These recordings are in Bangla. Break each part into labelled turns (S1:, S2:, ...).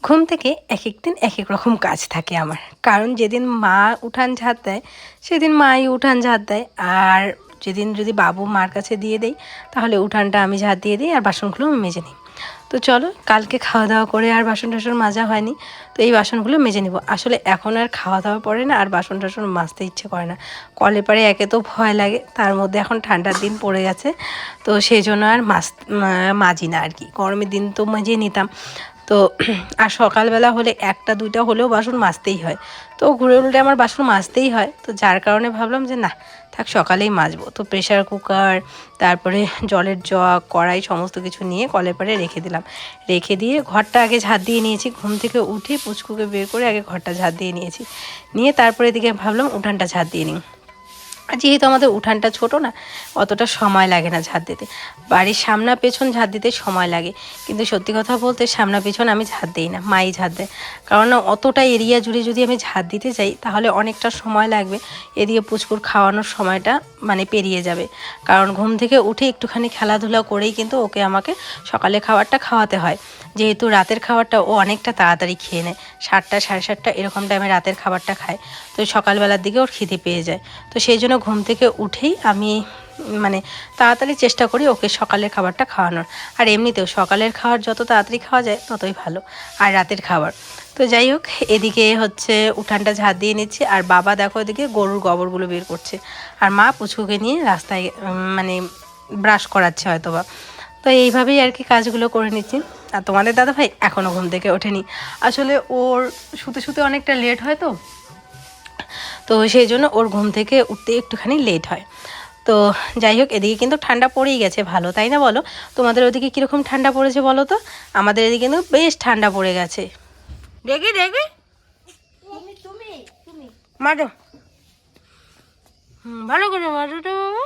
S1: ঘুম থেকে এক দিন এক এক রকম কাজ থাকে আমার। কারণ যেদিন মা উঠান ঝাড় দেয় সেদিন মাই উঠান ঝাড় দেয়, আর যেদিন যদি বাবু মার কাছে দিয়ে দেই তাহলে উঠানটা আমি ঝাড় দিয়ে দিই আর বাসনগুলো আমি মেজে নিই। তো চলো, কালকে খাওয়া দাওয়া করে আর বাসন টাসন মাজা হয়নি, তো এই বাসনগুলো মেজে নিব। আসলে এখন আর খাওয়া দাওয়া পরে না আর বাসন টাসন মাজতে ইচ্ছে করে না। কলে পারে একে তো ভয় লাগে, তার মধ্যে এখন ঠান্ডার দিন পড়ে গেছে, তো সেই জন্য আর মাজি না আর কি। গরমের দিন তো মাজিয়ে নিতাম। তো আর সকালবেলা হলে একটা দুইটা হলেও বাসন মাজতেই হয়, তো ঘুরে উল্টে আমার বাসন মাজতেই হয়। তো যার কারণে ভাবলাম যে না থাক, সকালেই মাজবো। তো প্রেশার কুকার, তারপরে জলের জগ, কড়াই সমস্ত কিছু নিয়ে কলের পাড়ে রেখে দিলাম। রেখে দিয়ে ঘরটা আগে ঝাড় দিয়ে নিয়েছি। ঘুম থেকে উঠে পুচকুকে বের করে আগে ঘরটা ঝাড় দিয়ে নিয়েছি। নিয়ে তারপরে এদিকে ভাবলাম উঠানটা ঝাড় দিয়ে নিই। আর যেহেতু আমাদের উঠানটা ছোট না, অতটা সময় লাগে না ঝাড় দিতে। বাড়ির সামনা পেছন ঝাড় দিতে সময় লাগে, কিন্তু সত্যি কথা বলতে সামনা পেছন আমি ঝাড় দিই না, মাই ঝাড় দেয়। কারণ অতটা এরিয়া জুড়ে যদি আমি ঝাড় দিতে যাই তাহলে অনেকটা সময় লাগবে, এদিকে পুচকুর খাওয়ানোর সময়টা মানে পেরিয়ে যাবে। কারণ ঘুম থেকে উঠে একটুখানি খেলাধুলা করেই কিন্তু ওকে আমাকে সকালে খাবারটা খাওয়াতে হয়। যেহেতু রাতের খাবারটা ও অনেকটা তাড়াতাড়ি খেয়ে নেয়, 7টা সাড়ে 7টা এরকম টাইমে রাতের খাবারটা খায়, তো সকালবেলার দিকে ওর খিদে পেয়ে যায়। তো সেই জন্য ঘুম থেকে উঠেই আমি মানে তাড়াতাড়ি চেষ্টা করি ওকে সকালের খাবারটা খাওয়ানোর। আর এমনিতেও সকালের খাবার যত তাড়াতাড়ি খাওয়া যায় ততই ভালো, আর রাতের খাবার। তো যাই হোক, এদিকে হচ্ছে উঠানটা ঝাড় দিয়ে নিচ্ছি, আর বাবা দেখো এদিকে গরুর গোবরগুলো বের করছে, আর মা পুচকুকে নিয়ে রাস্তায় মানে ব্রাশ করাচ্ছে হয়তো বা। তো এইভাবেই আর কি কাজগুলো করে নিচ্ছি। আর তোমাদের দাদাভাই এখনও ঘুম থেকে ওঠেনি। আসলে ওর শুতে শুতে অনেকটা লেট হয়, তো তো সেই জন্য ওর ঘুম থেকে উঠতে একটুখানি লেট হয়। তো যাই হোক, এদিকে কিন্তু ঠান্ডা পড়েই গেছে ভালো, তাই না বলো? তোমাদের ওদিকে কীরকম ঠান্ডা পড়েছে বলো তো? আমাদের এদিকে কিন্তু বেশ ঠান্ডা পড়ে গেছে। দেখি দেখি মারো, ভালো করে মারো তো বাবা,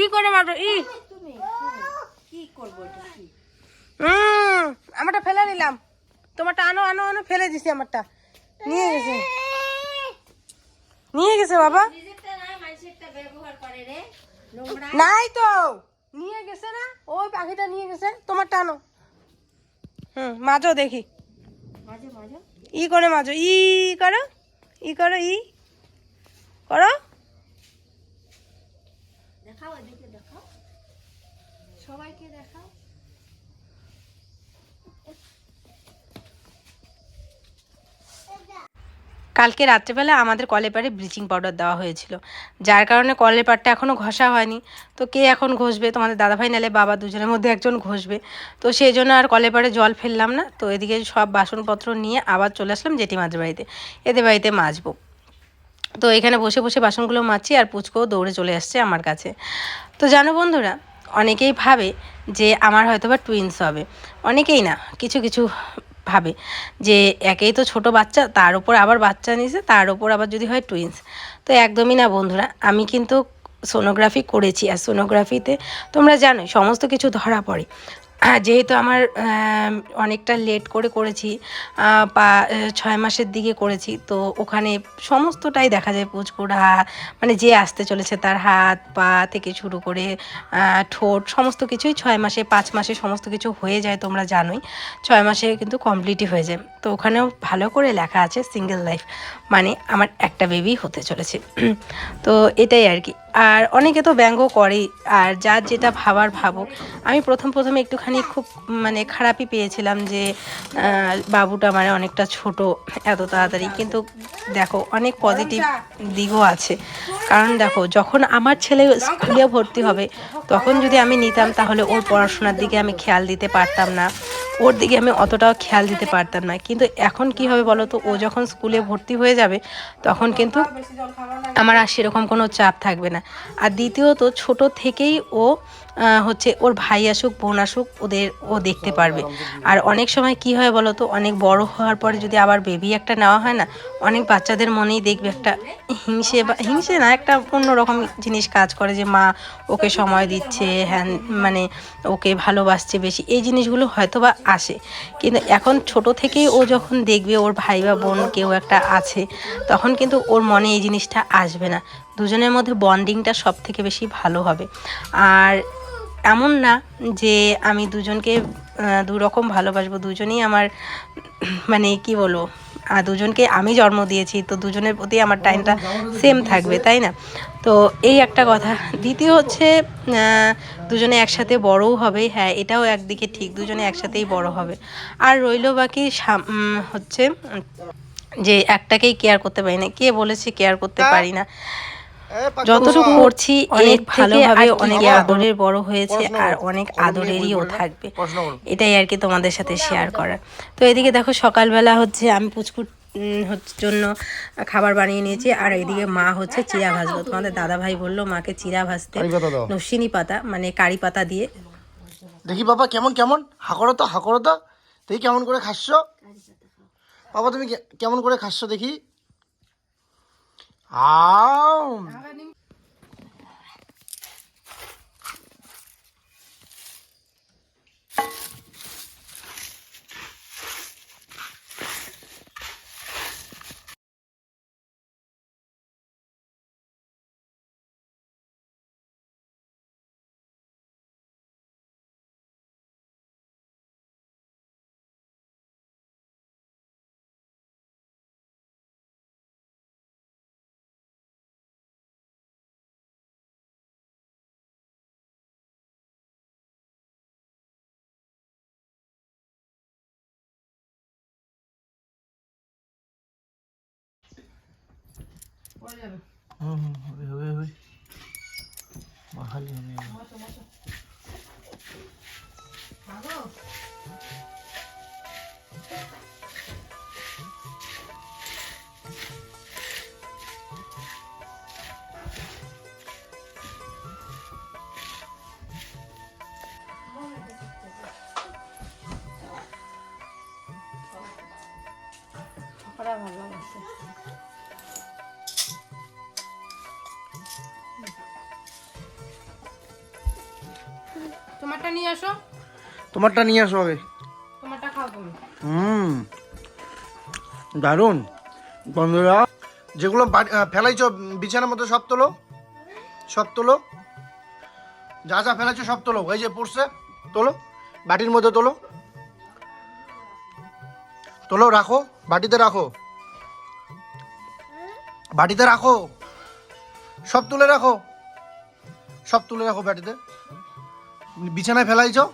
S1: ই করে মারো, আমারটা ফেলে নিলাম, তোমারটা আনো আনো আনো, ফেলে দিছি আমারটা, নিয়ে গেছে নিয়ে গেছে বাবা, নাই তো নিয়ে গেছে না, ওই পাখিটা নিয়ে গেছে, তোমারটা আনো। মাজো দেখি, ই করে মাজো, করো, করো, করো, দেখাও, এদিকে দেখাও, সবাইকে দেখাও। কালকে রাত্রেবেলা আমাদের কলের পাড়ে ব্লিচিং পাউডার দেওয়া হয়েছিল, যার কারণে কলের পাড়টা এখনও ঘষা হয়নি। তো কে এখন ঘষবে? তোমাদের দাদাভাই নালে বাবা, দুজনের মধ্যে একজন ঘষবে। তো সেই জন্য আর কলের পাড়ে জল ফেললাম না। তো এদিকে সব বাসনপত্র নিয়ে আবার চলে আসলাম জেঠিমাদের বাড়িতে, এদের বাড়িতে মাজবো। তো এখানে বসে বসে বাসনগুলো মাজছি, আর পুচকোও দৌড়ে চলে আসছে আমার কাছে। তো জানো বন্ধুরা, অনেকেই ভাবে যে আমার হয়তো বা টুইন্স হবে, অনেকেই না, কিছু কিছু ভাবে যে একেই তো ছোট বাচ্চা, তার উপর আবার বাচ্চা নিছে, তার উপর আবার যদি হয় টুইন্স। তো একদমই না বন্ধুরা, আমি কিন্তু সোনোগ্রাফি করেছি, আর সোনোগ্রাফিতে তোমরা জানোই সমস্ত কিছু ধরা পড়ে। যেহেতু আমার অনেকটা লেট করে করেছি, 6 মাসের দিকে করেছি, তো ওখানে সমস্তটাই দেখা যায় পুচকুর মানে যে আসতে চলেছে তার হাত পা থেকে শুরু করে ঠোঁট সমস্ত কিছুই 6 মাসে 5 মাসে সমস্ত কিছু হয়ে যায়, তোমরা জানোই 6 মাসে কিন্তু কমপ্লিটই হয়ে যায়। তো ওখানেও ভালো করে লেখা আছে সিঙ্গেল লাইফ, মানে আমার একটা বেবি হতে চলেছে। তো এটাই আর কি। আর অনেকে তো ব্যঙ্গ করেই, আর যার যেটা ভাবার ভাবুক। আমি প্রথমে একটুখানি খুব মানে খারাপই পেয়েছিলাম যে বাবুটা মানে অনেকটা ছোট এত তাড়াতাড়ি, কিন্তু দেখো অনেক পজিটিভ দিকও আছে। কারণ দেখো, যখন আমার ছেলে স্কুলে ভর্তি হবে তখন যদি আমি নিতাম তাহলে ওর পড়াশোনার দিকে আমি খেয়াল দিতে পারতাম না, ওর দিকে আমি অতটাও খেয়াল দিতে পারতাম না। কিন্তু এখন কি হবে বলো তো, ও যখন স্কুলে ভর্তি হয়ে যাবে তখন কিন্তু আমার আর সেরকম কোনো চাপ থাকবে না। আর দ্বিতীয়ত ছোট থেকেই ও হচ্ছে ওর ভাই আসুক বোন আসুক ওদের ও দেখতে পারবে। আর অনেক সময় কি হয় বলো তো, অনেক বড় হওয়ার পরে যদি আবার বেবি একটা নেওয়া হয় না, অনেক বাচ্চাদের মনেই দেখবে একটা হিংসে না, একটা অন্যরকম জিনিস কাজ করে যে মা ওকে সময় দিচ্ছে, হ্যাঁ মানে ওকে ভালোবাসছে বেশি, এই জিনিসগুলো হয়তো বা আসে। কিন্তু এখন ছোট থেকেই ও যখন দেখবে ওর ভাই বা বোন কেউ একটা আছে, তখন কিন্তু ওর মনে এই জিনিসটা আসবে না। দুজনের মধ্যে বন্ডিংটা সব থেকে বেশি ভালো হবে। আর এমন না যে আমি দুজনকে দু রকম ভালোবাসবো, দুজনেই আমার মানে কি বলবো, দুজনকে আমি জন্ম দিয়েছি, তো দুজনের প্রতি আমার টাইমটা সেম থাকবে, তাই না? তো এই একটা কথা। দ্বিতীয় হচ্ছে দুজনে একসাথে বড়ও হবে, হ্যাঁ এটাও একদিকে ঠিক, দুজনে একসাথেই বড় হবে। আর রইলো বাকি হচ্ছে যে একটাকেই কেয়ার করতে পারি না, কে বলেছে কেয়ার করতে পারি না, যতটুকু করছি অনেক ভালোভাবে, অনেক আদরের বড় হয়েছে আর অনেক আদরেরইও থাকবে, এটাই আর কি তোমাদের সাথে শেয়ার করার। তো এদিকে দেখো সকালবেলা হচ্ছে আমি পুচকুর জন্য খাবার বানিয়ে নিয়েছি, আর এদিকে মা হচ্ছে চিড়া ভাজলো। তোমাদের দাদা ভাই বললো মাকে চিড়া ভাজতে, নসিনী পাতা মানে কারি পাতা দিয়ে।
S2: দেখি বাবা কেমন কেমন হাকরো তো দেখি কেমন করে খাচ্ছ বাবা, তুমি কেমন করে খাচ্ছ দেখি। আও
S1: তোমারটা নিয়ে আসো,
S2: তোমারটা নিয়ে আসো আগে,
S1: তোমারটা খাও তুমি।
S2: দারুণ বন্ধুরা, যেগুলো ফেলাইছো বিছানার মধ্যে সব তোলো, সব তোলো, যা যা ফেলাইছো সব তোলো, এই যে পড়ছে তোলো, বাটির মধ্যে তোলো, তোলো রাখো, বাটিতে রাখো, বাটিতে রাখো, সব তুলে রাখো, সব তুলে রাখো বাটিতে। বিছানায় ফেলাইছো,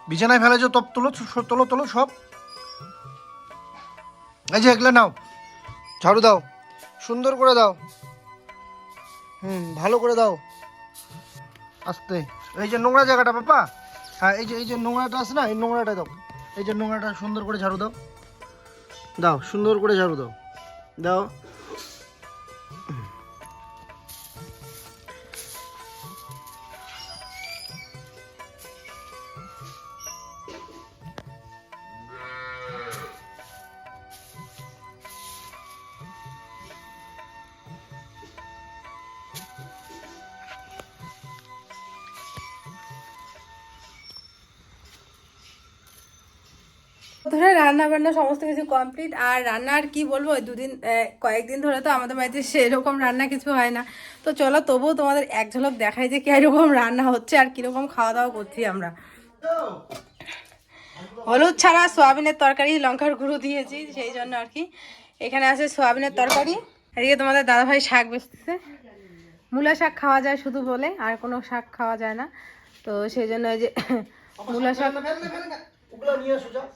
S2: বিছানায় ফেলাইছো তব তোলো, তোলো তোলো সব, এই যে এগুলো নাও, ঝাড়ু দাও, সুন্দর করে দাও, ভালো করে দাও, আস্তে। এই যে নোংরা জায়গাটা পাপা, হ্যাঁ এই যে নোংরাটা আছে না, এই নোংরাটা দাও, এই যে নোংরাটা সুন্দর করে ঝাড়ু দাও, দাও সুন্দর করে ঝাড়ু দাও, দাও।
S1: ধরে রান্না বান্না সমস্ত কিছু কমপ্লিট। আর রান্না আর কি বলবো, ওই কয়েকদিন ধরে তো আমাদের বাড়িতে সেরকম রান্না কিছু হয় না। তো চলো তবুও তোমাদের এক ঝলক দেখাই যে কিরকম রান্না হচ্ছে আর কিরকম খাওয়া দাওয়া করছি আমরা। হলুদ ছাড়া সোয়াবিনের তরকারি, লঙ্কার গুঁড়ো দিয়েছি সেই জন্য আর কি। এখানে আছে সোয়াবিনের তরকারি, এদিকে তোমাদের দাদাভাই শাক বেচতেছে। মূলা শাক খাওয়া যায় শুধু বলে, আর কোনো শাক খাওয়া যায় না, তো সেই জন্য এই যে মূলা শাক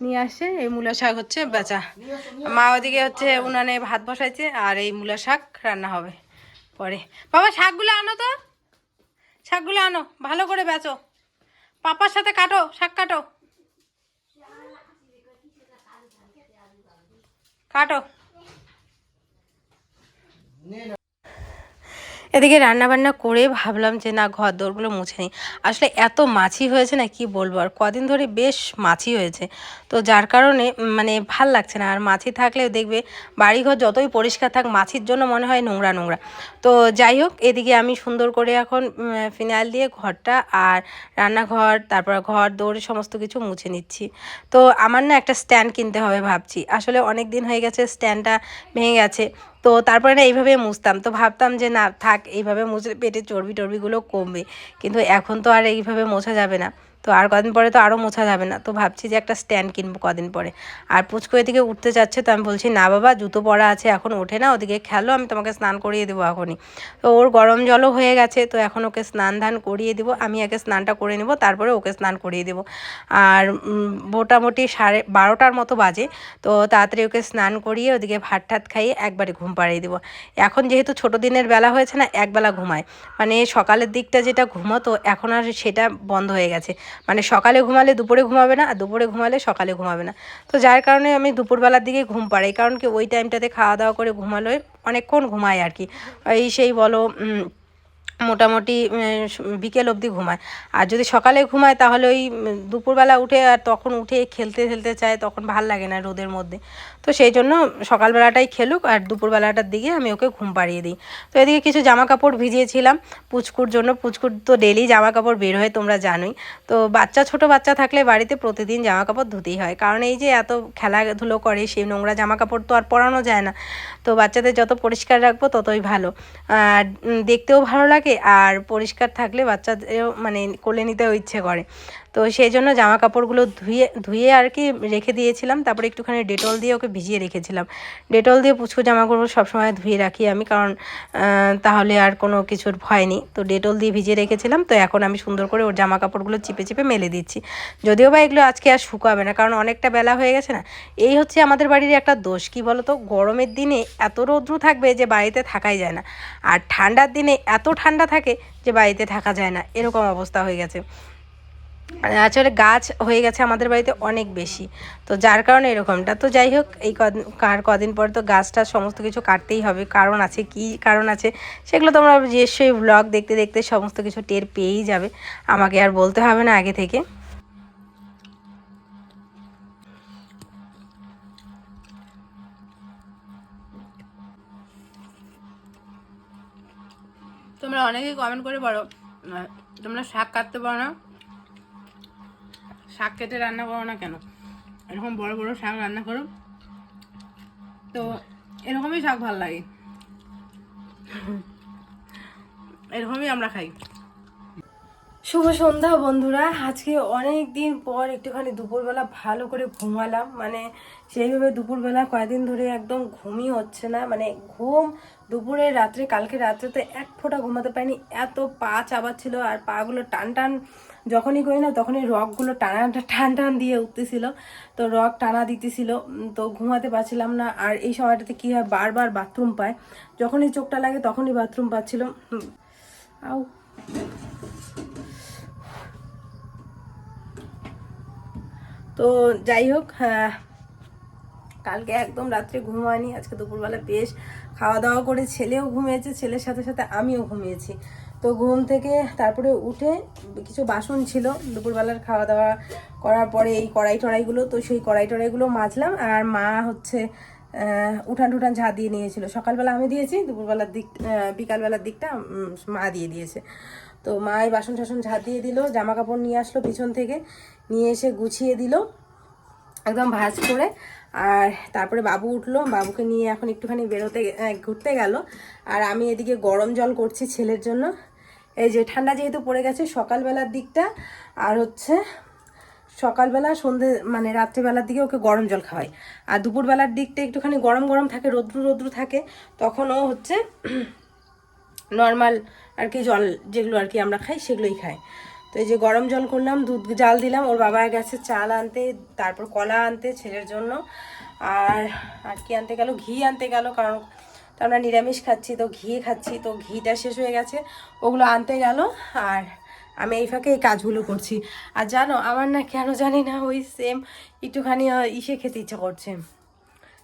S1: নিয়ে আসছে। এই মূলা শাক হচ্ছে বেচা, মা ওদিকে হচ্ছে উনানে ভাত বসাইছে, আর এই মূলা শাক রান্না হবে পরে। বাবা শাকগুলো আনো তো, শাকগুলো আনো, ভালো করে বেচো, পাপার সাথে কাটো, শাক কাটো, কাটো। এদিকে রান্নাবান্না করে ভাবলাম যে না ঘর দোরগুলো মুছে নিই। আসলে এত মাছি হয়েছে না কি বলবো, আর কদিন ধরে বেশ মাছি হয়েছে, তো যার কারণে মানে ভাল লাগছে না। আর মাছি থাকলে দেখবে বাড়িঘর যতই পরিষ্কার থাক, মাছির জন্য মনে হয় নোংরা নোংরা। তো যাই হোক, এদিকে আমি সুন্দর করে এখন ফিনাইল দিয়ে ঘরটা আর রান্নাঘর, তারপর ঘর দৌড়ে সমস্ত কিছু মুছে নিচ্ছি। তো আমার না একটা স্ট্যান্ড কিনতে হবে ভাবছি, আসলে অনেক দিন হয়ে গেছে স্ট্যান্ডটা ভেঙে গেছে। তো তো তারপরে না এইভাবে মুছতাম, তো ভাবতাম যে না থাক এইভাবে মুছলে পেটে চর্বি টর্বিগুলো কমবে, কিন্তু এখন তো আর এইভাবে মোছা যাবে না, তো আর কদিন পরে তো আরও মোছা যাবে না, তো ভাবছি যে একটা স্ট্যান্ড কিনবো কদিন পরে। আর পুচকু এদিকে উঠতে চাচ্ছে, তো আমি বলছি না বাবা জুতো পরা আছে এখন ওঠে না, ওদিকে খেলো, আমি তোমাকে স্নান করিয়ে দেবো এখনই। তো ওর গরম জলও হয়ে গেছে, তো এখন ওকে স্নান ধান করিয়ে দেবো, আমি আগে স্নানটা করে নেবো তারপরে ওকে স্নান করিয়ে দেবো। আর মোটামুটি 12:30 মতো বাজে, তো তাড়াতাড়ি ওকে স্নান করিয়ে ওদিকে ভাত ঠাত খাইয়ে একবারে ঘুম পাড়িয়ে দেবো। এখন যেহেতু ছোটো দিনের বেলা হয়েছে না, একবেলা ঘুমায়, মানে সকালের দিকটা যেটা ঘুমাতো এখন আর সেটা বন্ধ হয়ে গেছে, মানে সকালে ঘুমালে দুপুরে ঘুমাবে না, আর দুপুরে ঘুমালে সকালে ঘুমাবে না। তো যার কারণে আমি দুপুরবেলার দিকে ঘুম পাড়াই, কারণ কি ওই টাইমটাতে খাওয়া দাওয়া করে ঘুমালে অনেকক্ষণ ঘুমায় আর কি, এই সেই বলো মোটামুটি বিকেল অবধি ঘুমায়। আর যদি সকালে ঘুমায় তাহলে ওই দুপুরবেলা উঠে আর তখন উঠে খেলতে খেলতে চায়, তখন ভাল লাগে না রোদের মধ্যে। তো সেই জন্য সকালবেলাটাই খেলুক আর দুপুরবেলাটার দিকে আমি ওকে ঘুম পাড়িয়ে দিই। তো এদিকে কিছু জামা কাপড় ভিজিয়েছিলাম পুচকুর জন্য, পুচকুর তো ডেলি জামা কাপড় বের হয় তোমরা জানোই। তো ছোট বাচ্চা থাকলে বাড়িতে প্রতিদিন জামা কাপড় ধুতেই হয়, কারণ এই যে এত খেলাধুলো করে সেই নোংরা জামা কাপড় তো আর পরানো যায় না। তো বাচ্চাদের যত পরিষ্কার রাখবো ততই ভালো, আর দেখতেও ভালো লাগে, আর পরিষ্কার থাকলে বাচ্চাদেরও মানে কোলে নিতেও ইচ্ছে করে। তো সেই জন্য জামা কাপড়গুলো ধুয়ে আর কি রেখে দিয়েছিলাম, তারপরে একটুখানি ডেটল দিয়ে ওকে ভিজিয়ে রেখেছিলাম। ডেটল দিয়ে পুচকু জামা কাপড় সবসময় ধুয়ে রাখি আমি, কারণ তাহলে আর কোনো কিছুর ভয় নেই। তো ডেটল দিয়ে ভিজিয়ে রেখেছিলাম, তো এখন আমি সুন্দর করে ওর জামা কাপড়গুলো চিপে চিপে মেলে দিচ্ছি। যদিও বা এগুলো আজকে আর শুকাবে না, কারণ অনেকটা বেলা হয়ে গেছে না। এই হচ্ছে আমাদের বাড়ির একটা দোষ, কি বলো তো, গরমের দিনে এত রৌদ্র থাকবে যে বাড়িতে থাকাই যায় না, আর ঠান্ডার দিনে এত ঠান্ডা থাকে যে বাড়িতে থাকা যায় না, এরকম অবস্থা হয়ে গেছে। আসলে গাছ হয়ে গেছে আমাদের বাড়িতে অনেক বেশি, তো যার কারণে এরকমটা। তো যাই হোক, এই কদিন পর তো গাছটা সমস্ত কিছু কাটতেই হবে, কারণ আছে, কি কারণ আছে সেগুলো তোমরা নিশ্চয়ই ব্লগ দেখতে দেখতে সমস্ত কিছু টের পেয়েই যাবে, আমাকে আর বলতে হবে না আগে থেকে। তোমরা অনেকেই কমেন্ট করে বলো তোমরা শাক কাটতে পারো না, শাক কেটে রান্না করো না কেন, এরকম বড় বড় শাক রান্না করো, তো এরকমই শাক ভালো লাগে, এরকমই আমরা খাই। শুভ সন্ধ্যা বন্ধুরা, আজকে অনেক দিন পর একটুখানি দুপুরবেলা ভালো করে ঘুমালাম, মানে সেইভাবে দুপুরবেলা কয়েকদিন ধরে একদম ঘুমই হচ্ছে না, মানে ঘুম দুপুরে রাত্রে, কালকে রাত্রে তো এক ফোঁটা ঘুমাতে পারিনি, এত পা চাবাচ্ছিল, আর পাগুলো টান টান যখনই করি না তখনই রগগুলো টান টান দিয়ে উঠতেছিল, তো রগ টানা দিতেছিল, তো ঘুমাতে পারছিলাম না। আর এই সময়টাতে কী হয়, বারবার বাথরুম পায়, যখনই চোখটা লাগে তখনই বাথরুম পাচ্ছিল। আউ তো যাই হোক, কালকে একদম রাত্রে ঘুম হয়নি, আজকে দুপুরবেলা বেশ খাওয়া দাওয়া করে ছেলেও ঘুমিয়েছে, ছেলের সাথে সাথে আমিও ঘুমিয়েছি। তো ঘুম থেকে তারপরে উঠে কিছু বাসন ছিল দুপুরবেলার খাওয়া দাওয়া করার পরে, এই কড়াই টড়াইগুলো, তো সেই কড়াই টড়াইগুলো মাজলাম, আর মা হচ্ছে উঠান টুঠান ঝাঁ দিয়ে নিয়েছিল, সকালবেলা আমি দিয়েছি, দুপুরবেলার দিক বিকালবেলার দিকটা মা দিয়ে দিয়েছে। তো মা এই বাসন টাসন ঝাঁ দিয়ে দিল, জামা কাপড় নিয়ে আসলো পিছন থেকে, নিয়ে এসে গুছিয়ে দিল একদম ভাঁজ করে। আর তারপরে বাবু উঠলো, বাবুকে নিয়ে এখন একটুখানি বেরোতে ঘুরতে গেল, আর আমি এদিকে গরম জল করছি ছেলের জন্য। এই যে ঠান্ডা যেহেতু পড়ে গেছে সকালবেলার দিকটা, আর হচ্ছে সকালবেলা সন্ধে মানে রাত্রিবেলার দিকে ওকে গরম জল খাওয়াই, আর দুপুরবেলার দিকটা একটুখানি গরম গরম থাকে, রৌদ্রু রৌদ্রু থাকে, তখন ও হচ্ছে নর্মাল আর কি জল যেগুলো আর কি আমরা খাই সেগুলোই খাই। তো এই যে গরম জল করলাম, দুধ জাল দিলাম, ওর বাবা গেছে চাল আনতে, তারপর কলা আনতে ছেলের জন্য, আর আর কি আনতে গেল, ঘি আনতে গেল, কারণ তো আমরা নিরামিষ খাচ্ছি, তো ঘি খাচ্ছি, তো ঘিটা শেষ হয়ে গেছে, ওগুলো আনতে গেল, আর আমি এই ফাঁকে এই কাজগুলো করছি। আর জানো আমার না কেন জানি না ওই সেম একটুখানি ইসে খেতে ইচ্ছা করছে,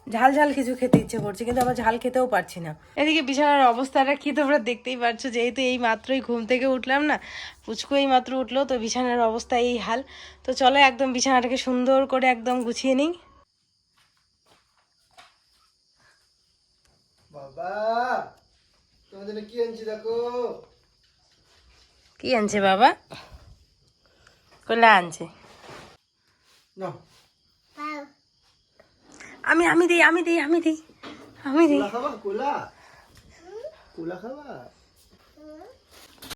S1: ঝাল ঝাল কিছু খেতে ইচ্ছে করছে, কিন্তু আবার ঝাল খেতেও পারছি না। এদিকে বিছানার অবস্থাটা কি তোমরা দেখতেই পারছো, যেহেতু এই মাত্রই ঘুম থেকে উঠলাম না, পুচকু এই মাত্র উঠলো, তো বিছানার অবস্থা এই হাল। তো চলো একদম বিছানাটাকে সুন্দর করে একদম গুছিয়ে নিই।
S2: বাবা তোমাদের কি আনছি দেখো,
S1: কি আনছে বাবা, কোলা আনছে,
S2: না
S1: আমি দিই আমি দিই।
S2: কোলা খাবা কোলা কোলা খাবা